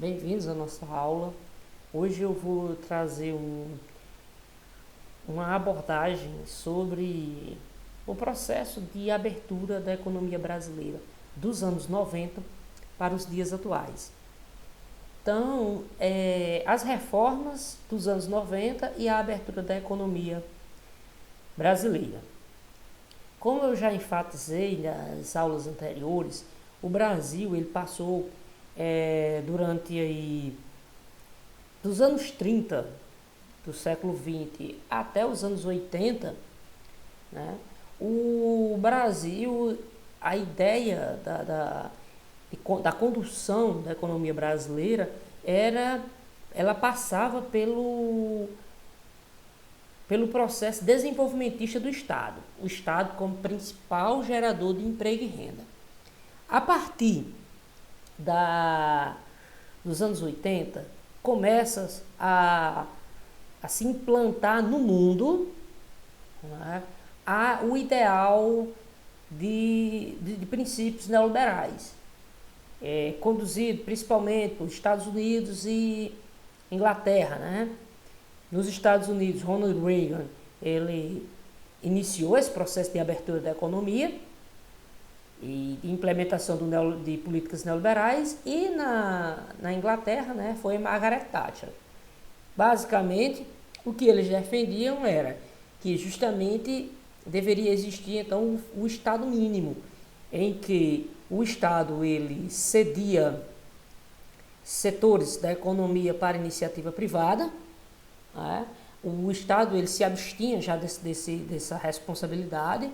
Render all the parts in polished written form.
Bem-vindos à nossa aula. Hoje eu vou trazer uma abordagem sobre o processo de abertura da economia brasileira dos anos 90 para os dias atuais. Então, as reformas dos anos 90 e a abertura da economia brasileira. Como eu já enfatizei nas aulas anteriores, o Brasil ele passou durante aí, dos anos 30 do século 20 até os anos 80, né, o Brasil, a ideia da condução da economia brasileira ela passava pelo processo desenvolvimentista do Estado, o Estado como principal gerador de emprego e renda. A partir dos anos 80, começa a se implantar no mundo, né, o ideal de princípios neoliberais, conduzido principalmente por Estados Unidos e Inglaterra, né? Nos Estados Unidos, Ronald Reagan ele iniciou esse processo de abertura da economia e de implementação de políticas neoliberais, e na Inglaterra, né, foi Margaret Thatcher. Basicamente, o que eles defendiam era que justamente deveria existir então o Estado mínimo, em que o Estado ele cedia setores da economia para iniciativa privada, né? O Estado ele se abstinha já dessa responsabilidade.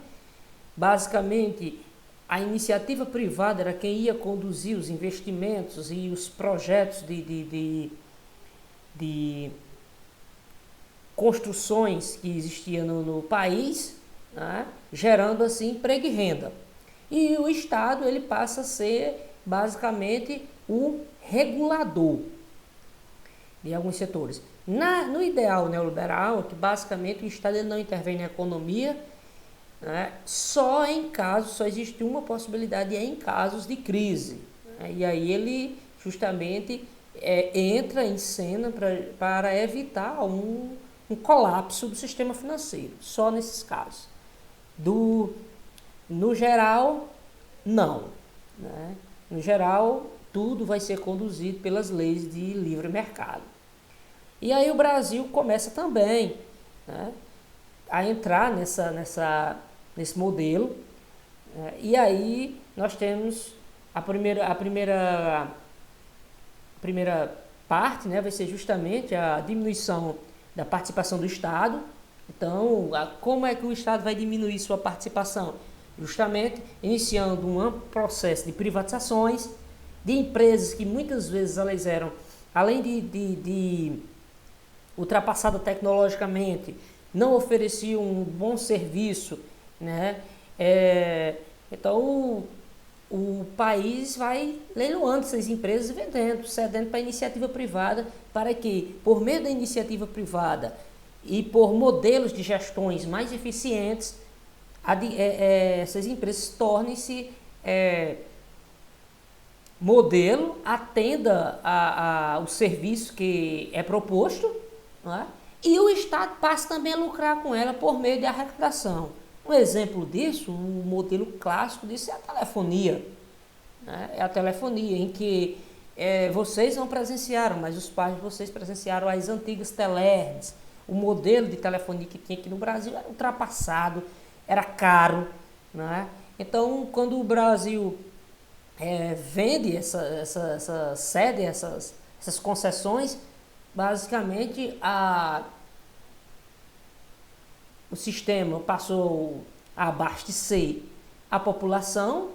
Basicamente, a iniciativa privada era quem ia conduzir os investimentos e os projetos de construções que existiam no país, né? Gerando assim emprego e renda. E o Estado ele passa a ser basicamente o regulador de alguns setores. No ideal neoliberal, que basicamente o Estado ele não intervém na economia, né, só existe uma possibilidade, é em casos de crise. Né, e aí ele justamente entra em cena para evitar um colapso do sistema financeiro, só nesses casos. No geral, não. Né? No geral, tudo vai ser conduzido pelas leis de livre mercado. E aí o Brasil começa também, né, a entrar nesse modelo, e aí nós temos a primeira parte, né, vai ser justamente a diminuição da participação do Estado. Então, como é que o Estado vai diminuir sua participação? Justamente iniciando um amplo processo de privatizações de empresas que muitas vezes elas eram, além de ultrapassada tecnologicamente, não ofereciam um bom serviço, né? Então o país vai leiloando essas empresas e vendendo, cedendo para a iniciativa privada, para que, por meio da iniciativa privada e por modelos de gestões mais eficientes, essas empresas tornem-se modelo, atenda ao serviço que é proposto, né? E o Estado passa também a lucrar com ela por meio de arrecadação. Um exemplo disso, um modelo clássico disso é a telefonia. Né? É a telefonia em que vocês não presenciaram, mas os pais de vocês presenciaram as antigas telernes. O modelo de telefonia que tinha aqui no Brasil era ultrapassado, era caro. Né? Então, quando o Brasil vende cede essas concessões, basicamente o sistema passou a abastecer a população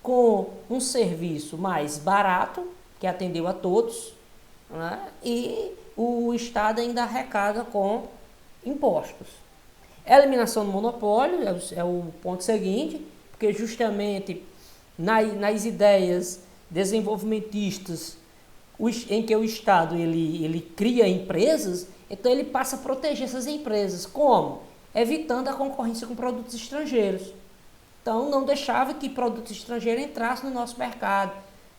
com um serviço mais barato, que atendeu a todos, né? E o Estado ainda arrecada com impostos. A eliminação do monopólio é o ponto seguinte, porque justamente nas ideias desenvolvimentistas em que o Estado ele cria empresas, então ele passa a proteger essas empresas. Como? Evitando a concorrência com produtos estrangeiros. Então não deixava que produtos estrangeiros entrassem no nosso mercado.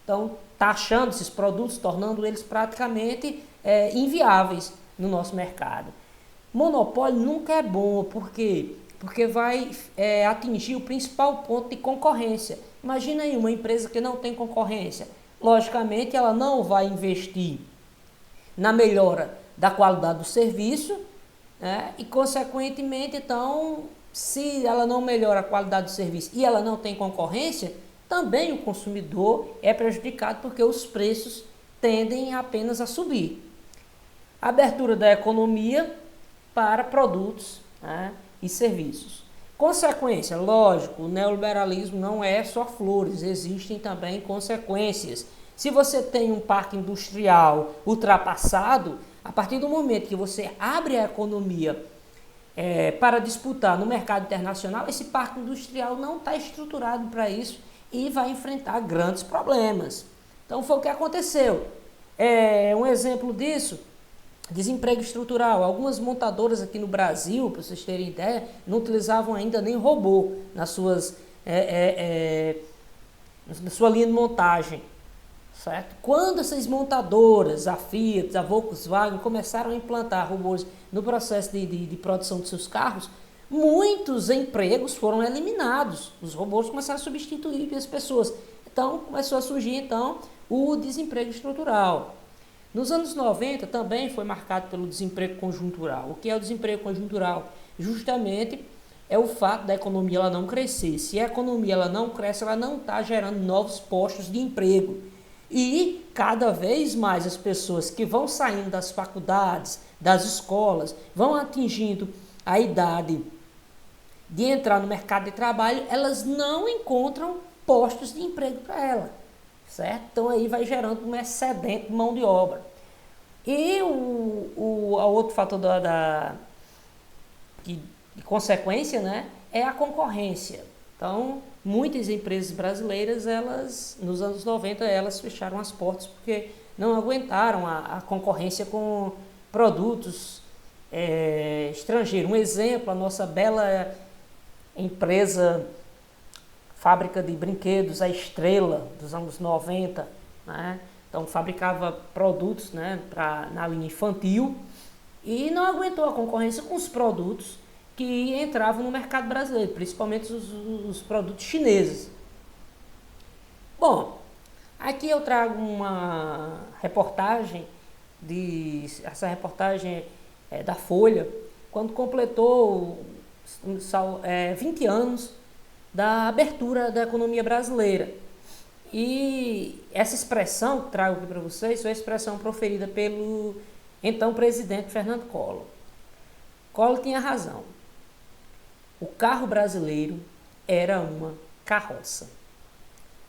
Então, taxando esses produtos, tornando eles praticamente inviáveis no nosso mercado. Monopólio nunca é bom, por quê? Porque vai atingir o principal ponto de concorrência. Imagina aí uma empresa que não tem concorrência. Logicamente, ela não vai investir na melhora da qualidade do serviço, né? E, consequentemente, então, se ela não melhora a qualidade do serviço e ela não tem concorrência, também o consumidor é prejudicado porque os preços tendem apenas a subir. Abertura da economia para produtos, né, e serviços. Consequência, lógico, o neoliberalismo não é só flores, existem também consequências. Se você tem um parque industrial ultrapassado, a partir do momento que você abre a economia para disputar no mercado internacional, esse parque industrial não está estruturado para isso e vai enfrentar grandes problemas. Então foi o que aconteceu. Um exemplo disso, desemprego estrutural. Algumas montadoras aqui no Brasil, para vocês terem ideia, não utilizavam ainda nem robô na sua linha de montagem. Certo? Quando essas montadoras, a Fiat, a Volkswagen, começaram a implantar robôs no processo de produção de seus carros, muitos empregos foram eliminados. Os robôs começaram a substituir as pessoas. Então, começou a surgir então, o desemprego estrutural. Nos anos 90 também foi marcado pelo desemprego conjuntural. O que é o desemprego conjuntural? Justamente é o fato da economia ela não crescer. Se a economia ela não cresce, ela não está gerando novos postos de emprego. E cada vez mais as pessoas que vão saindo das faculdades, das escolas, vão atingindo a idade de entrar no mercado de trabalho, elas não encontram postos de emprego para ela, certo? Então aí vai gerando um excedente de mão de obra. E o outro fator de consequência, né, é a concorrência. Então, muitas empresas brasileiras, elas, nos anos 90, elas fecharam as portas porque não aguentaram a concorrência com produtos estrangeiros. Um exemplo, a nossa bela empresa, fábrica de brinquedos, a Estrela, dos anos 90, né? Então, fabricava produtos, né, na linha infantil e não aguentou a concorrência com os produtos que entravam no mercado brasileiro, principalmente os produtos chineses. Bom, aqui eu trago uma reportagem, essa reportagem é da Folha, quando completou 20 anos da abertura da economia brasileira. E essa expressão que trago aqui para vocês foi a expressão proferida pelo então presidente Fernando Collor. Collor tinha razão. O carro brasileiro era uma carroça.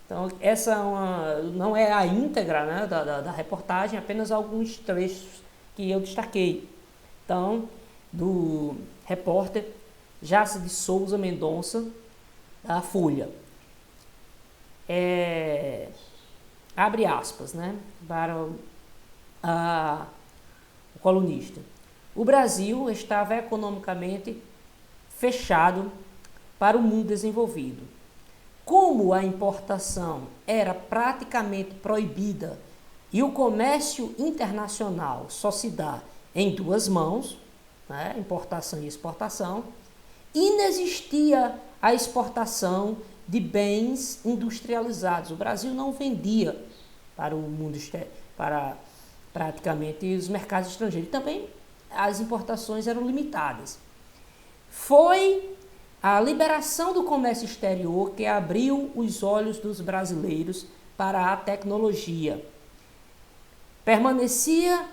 Então, essa não é a íntegra, né, da reportagem, apenas alguns trechos que eu destaquei. Então, do repórter Jace de Souza Mendonça, da Folha. Abre aspas, né, para o colunista. O Brasil estava economicamente fechado para o mundo desenvolvido. Como a importação era praticamente proibida e o comércio internacional só se dá em duas mãos, né, importação e exportação, inexistia a exportação de bens industrializados. O Brasil não vendia para o mundo para praticamente os mercados estrangeiros. Também as importações eram limitadas. Foi a liberação do comércio exterior que abriu os olhos dos brasileiros para a tecnologia. Permanecia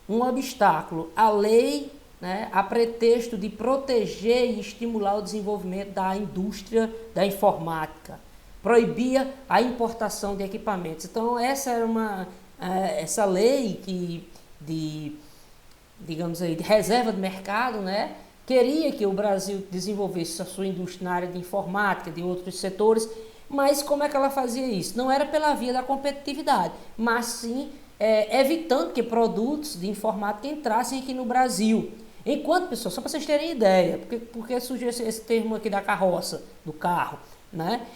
um obstáculo à lei, né, a pretexto de proteger e estimular o desenvolvimento da indústria da informática. Proibia a importação de equipamentos. Então, essa era essa lei digamos aí, de reserva de mercado, né, queria que o Brasil desenvolvesse a sua indústria na área de informática, de outros setores, mas como é que ela fazia isso? Não era pela via da competitividade, mas sim evitando que produtos de informática entrassem aqui no Brasil. Enquanto, pessoal, só para vocês terem ideia, porque surgiu esse termo aqui da carroça, do carro. né?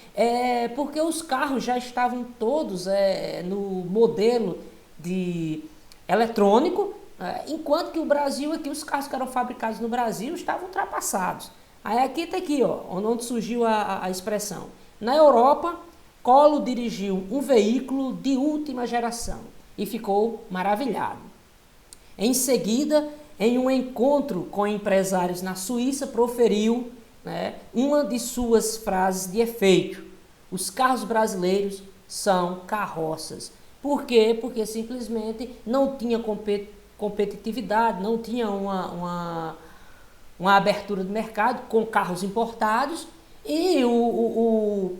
Porque os carros já estavam todos no modelo de eletrônico, enquanto que o Brasil aqui, os carros que eram fabricados no Brasil estavam ultrapassados. Aí aqui está aqui, ó, onde surgiu a expressão. Na Europa, Collor dirigiu um veículo de última geração e ficou maravilhado. Em seguida, em um encontro com empresários na Suíça, proferiu, né, uma de suas frases de efeito: os carros brasileiros são carroças. Por quê? Porque simplesmente não tinha competitividade, não tinha uma abertura de mercado com carros importados, e o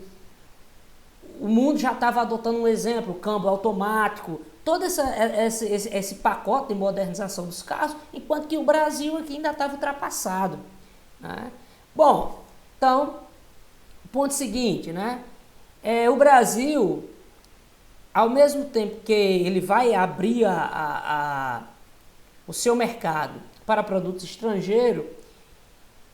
mundo já estava adotando um exemplo, câmbio automático, todo esse pacote de modernização dos carros, enquanto que o Brasil aqui ainda estava ultrapassado, né? Bom, então, ponto seguinte, né? O Brasil, ao mesmo tempo que ele vai abrir o seu mercado para produtos estrangeiros,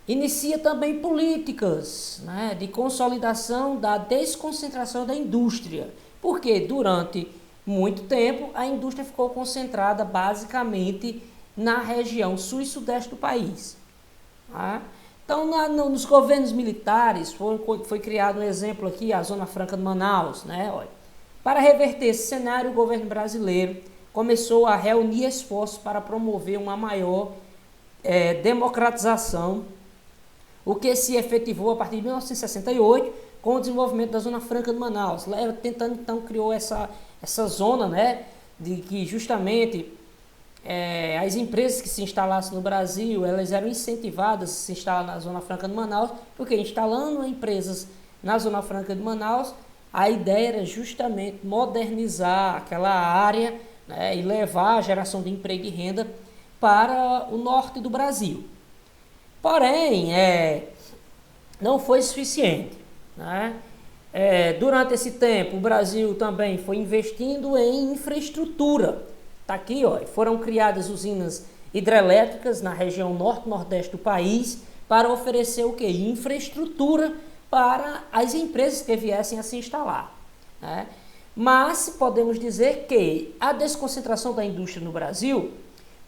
inicia também políticas, né, de consolidação da desconcentração da indústria, porque durante muito tempo a indústria ficou concentrada basicamente na região sul e sudeste do país, tá? Então, nos governos militares foi criado um exemplo aqui, a Zona Franca de Manaus, né? Olha, para reverter esse cenário, o governo brasileiro começou a reunir esforços para promover uma maior democratização, o que se efetivou a partir de 1968 com o desenvolvimento da Zona Franca de Manaus. Tentando, então, criou essa zona, né, de que justamente as empresas que se instalassem no Brasil, elas eram incentivadas a se instalar na Zona Franca de Manaus, porque instalando empresas na Zona Franca de Manaus, a ideia era justamente modernizar aquela área, né, e levar a geração de emprego e renda para o norte do Brasil. Porém, não foi suficiente, né? Durante esse tempo, o Brasil também foi investindo em infraestrutura. Está aqui, ó, foram criadas usinas hidrelétricas na região norte-nordeste do país para oferecer o quê? Infraestrutura para as empresas que viessem a se instalar, né? Mas podemos dizer que a desconcentração da indústria no Brasil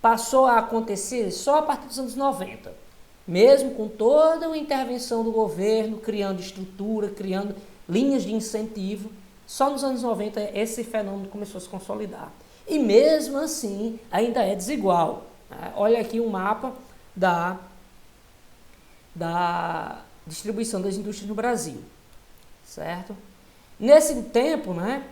passou a acontecer só a partir dos anos 90. Mesmo com toda a intervenção do governo, criando estrutura, criando linhas de incentivo, só nos anos 90 esse fenômeno começou a se consolidar. E mesmo assim, ainda é desigual, né? Olha aqui um mapa da distribuição das indústrias no Brasil, certo? Nesse tempo, né,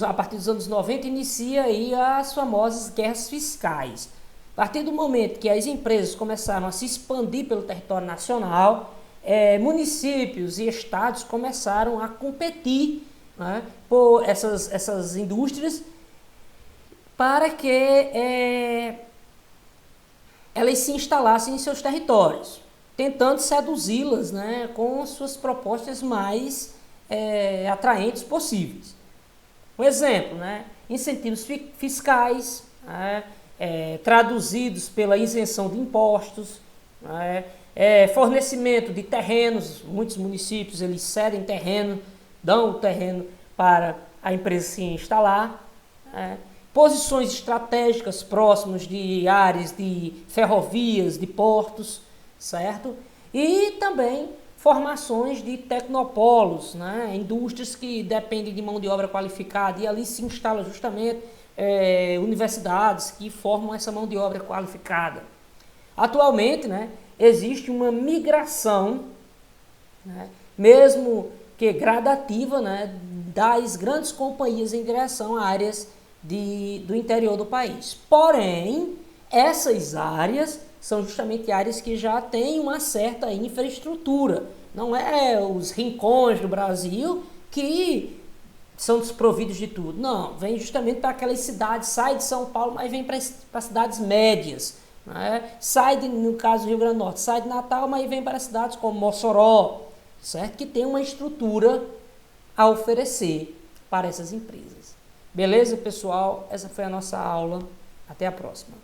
a partir dos anos 90, inicia aí as famosas guerras fiscais. A partir do momento que as empresas começaram a se expandir pelo território nacional, municípios e estados começaram a competir, né, por essas indústrias para que elas se instalassem em seus territórios, tentando seduzi-las, né, com suas propostas mais atraentes possíveis. Um exemplo, né, incentivos fiscais, né, traduzidos pela isenção de impostos, né, fornecimento de terrenos. Muitos municípios eles cedem terreno, dão o terreno para a empresa se instalar, né, posições estratégicas próximas de áreas de ferrovias, de portos, certo? E também formações de tecnopolos, né, indústrias que dependem de mão de obra qualificada, e ali se instala justamente universidades que formam essa mão de obra qualificada. Atualmente, né, existe uma migração, né, mesmo que gradativa, né, das grandes companhias em direção a áreas do interior do país. Porém, essas áreas são justamente áreas que já têm uma certa infraestrutura. Não é os rincões do Brasil que são desprovidos de tudo. Não, vem justamente para aquelas cidades, sai de São Paulo, mas vem para cidades médias, né? No caso do Rio Grande do Norte, sai de Natal, mas vem para cidades como Mossoró, certo? Que tem uma estrutura a oferecer para essas empresas. Beleza, pessoal? Essa foi a nossa aula. Até a próxima.